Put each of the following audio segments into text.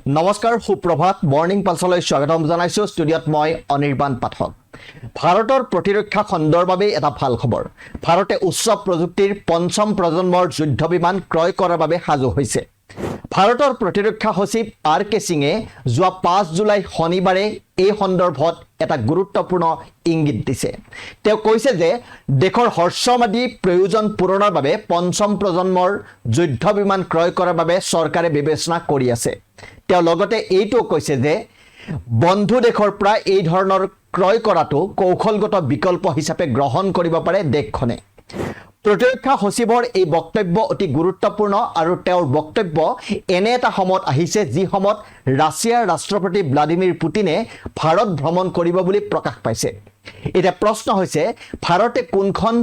নমস্কাৰ সুপ্ৰভাত মৰ্নিং পালছলৈ স্বাগতম জনাইছোঁ ষ্টুডিঅ'ত মই অনিৰ্বাণ পাঠক ভাৰতৰ প্ৰতিৰক্ষা খণ্ডৰ বাবে এটা ভাল খবৰ ভাৰতে উচ্চ প্ৰযুক্তিৰ পঞ্চম প্ৰজন্মৰ যুদ্ধ বিমান ক্ৰয় কৰাৰ বাবে সাজু হৈছে ভাৰতৰ প্ৰতিৰক্ষা সচিব আৰ কে সিঙে যোৱা 5 জুলাই শনিবাৰে এই সন্দৰ্ভত এটা গুৰুত্বপূৰ্ণ ইংগিত দিছে তেওঁ কৈছে যে দেশৰ হৰ্ষমাদী প্ৰয়োজন পূৰণৰ বাবে পঞ্চম প্ৰজন্মৰ যুদ্ধ বিমান ক্ৰয় কৰাৰ বাবে চৰকাৰে বিবেচনা কৰি আছে তেওঁ লগতে এইটো কৈছে যে বন্ধু দেশৰ পৰা এই ধৰণৰ ক্ৰয় কৰাটো কৌশলগত বিকল্প হিচাপে গ্ৰহণ কৰিব পাৰে দেশখনে প্ৰতিৰক্ষা সচিবৰ এই বক্তব্য অতি গুৰুত্বপূৰ্ণ আৰু তেওঁৰ বক্তব্য এনে এটা সময়ত আহিছে যি সময়ত ৰাছিয়াৰ ৰাষ্ট্ৰপতি ভ্লাদিমিৰ পুটিনে ভাৰত ভ্ৰমণ কৰিব বুলি প্ৰকাশ পাইছে এতিয়া প্ৰশ্ন হৈছে ভাৰতে কোনখন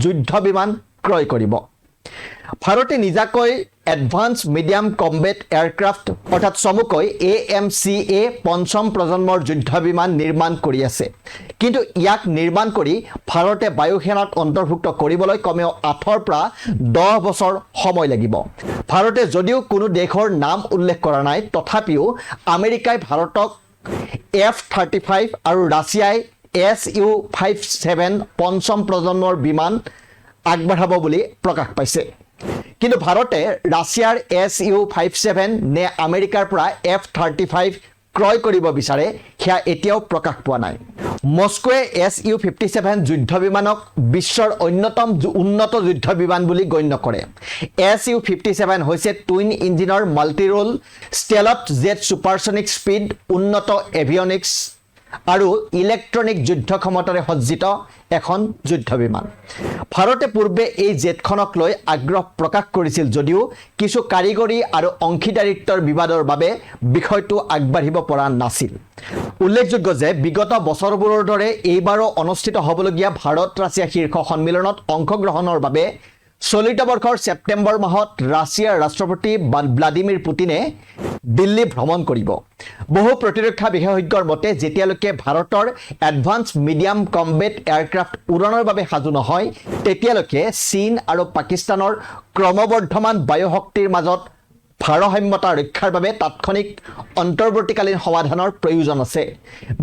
যুদ্ধ বিমান ক্ৰয় কৰিব ভাৰতে নিজাকৈ এডভান্স মিডিয়াম কম্বেট এয়াৰক্ৰাফ্ট অৰ্থাৎ চমুকৈ AMCA পঞ্চম প্ৰজন্মৰ যুদ্ধ বিমান নিৰ্মাণ কৰি আছে কিন্তু ইয়াক নিৰ্মাণ কৰি ভাৰতে বায়ুসেনাত অন্তৰ্ভুক্ত কৰিবলৈ কমেও 8 পৰা 10 বছৰ সময় লাগিব ভাৰতে যদিও কোনো দেশৰ নাম উল্লেখ কৰা নাই তথাপিও আমেৰিকাই ভাৰতক F-35 আৰু ৰাছিয়াই Su-57 পঞ্চম প্ৰজন্মৰ বিমান আগবঢ়াব বুলি প্ৰকাশ পাইছে কিন্তু ভাৰতে ৰাছিয়াৰ Su-57 নে আমেৰিকাৰ পৰা F-35 ক্ৰয় কৰিব বিচাৰে সেয়া এতিয়াও প্ৰকাশ পোৱা নাই মস্কোৱে Su-57 যুদ্ধ বিমানক বিশ্বৰ অন্যতম উন্নত যুদ্ধ বিমান বুলি গণ্য কৰে Su-57 হৈছে টুইন ইঞ্জিনৰ multi role stealth jet supersonic speed উন্নত এভিয়নিক্স আৰু ইলেক্ট্ৰনিক যুদ্ধ ক্ষমতাৰে সজ্জিত এখন যুদ্ধ বিমান ভাৰতে পূৰ্বে এই জেটখনক লৈ আগ্ৰহ প্ৰকাশ কৰিছিল যদিও কিছু কাৰিকৰী আৰু অংশীদাৰিত্বৰ বিবাদৰ বাবে বিষয়টো আগবাঢ়িব পৰা নাছিল উল্লেখযোগ্য যে বিগত বছৰবোৰৰ দৰে এইবাৰো অনুষ্ঠিত হ'বলগীয়া ভাৰত ৰাছিয়া শীৰ্ষ সন্মিলনত অংশগ্ৰহণৰ বাবে চলিত বৰ্ষৰ ছেপ্টেম্বৰ মাহত ৰাছিয়াৰ ৰাষ্ট্ৰপতি ভ্লাদিমিৰ পুটিনে দিল্লী ভ্ৰমণ কৰিব বহু প্ৰতিৰক্ষা বিশেষজ্ঞৰ মতে যেতিয়ালৈকে ভাৰতৰ এডভান্স মিডিয়াম কম্বেট এয়াৰক্ৰাফ্ট উৰণৰ বাবে সাজু নহয় তেতিয়ালৈকে চীন আৰু পাকিস্তানৰ ক্ৰমবৰ্ধমান বায়ুশক্তিৰ মাজত ভাৰসাম্যতা ৰক্ষাৰ বাবে তাৎক্ষণিক অন্তৰ্বৰ্তীকালীন সমাধানৰ প্ৰয়োজন আছে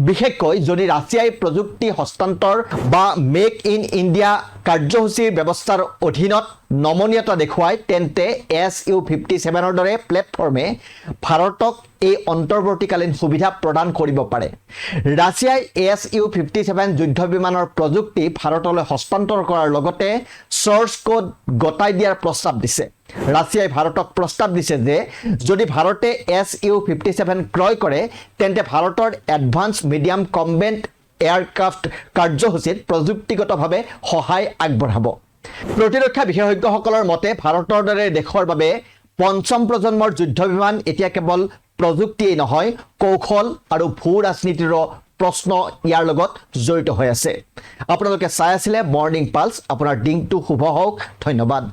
বিশেষকৈ যদি ৰাছিয়াই প্ৰযুক্তি হস্তান্তৰ বা মেক ইন ইণ্ডিয়া কাৰ্যসূচীৰ ব্যৱস্থাৰ অধীনত নমনীয়তা দেখুৱায় তেন্তে Su-57ৰ দৰে প্লেটফৰ্মে ভাৰতক এই অন্তৰ্বৰ্তীকালীন সুবিধা প্ৰদান কৰিব পাৰে ৰাছিয়াই Su-57 যুদ্ধ বিমানৰ প্ৰযুক্তি ভাৰতলৈ হস্তান্তৰ কৰাৰ লগতে চৰ্চ কোড গতাই দিয়াৰ প্ৰস্তাৱ দিছে ৰাছিয়াই ভাৰতক প্ৰস্তাৱ দিছে যে যদি ভাৰতে Su-57 ক্ৰয় কৰে তেন্তে ভাৰতৰ এডভান্স মিডিয়াম কম্বেট এয়াৰক্ৰাফ্ট কাৰ্যসূচীত প্ৰযুক্তিগতভাৱে সহায় আগবঢ়াব প্ৰতিৰক্ষা বিশেষজ্ঞসকলৰ মতে ভাৰতৰ দৰে দেশৰ বাবে পঞ্চম প্ৰজন্মৰ যুদ্ধ বিমান এতিয়া কেৱল প্ৰযুক্তিয়েই নহয় কৌশল আৰু ভূ ৰাজনীতিৰো প্ৰশ্ন ইয়াৰ লগত জড়িত হৈ আছে আপোনালোকে চাই আছিলে মৰ্নিং পালছ আপোনাৰ দিনটো শুভ হওক ধন্যবাদ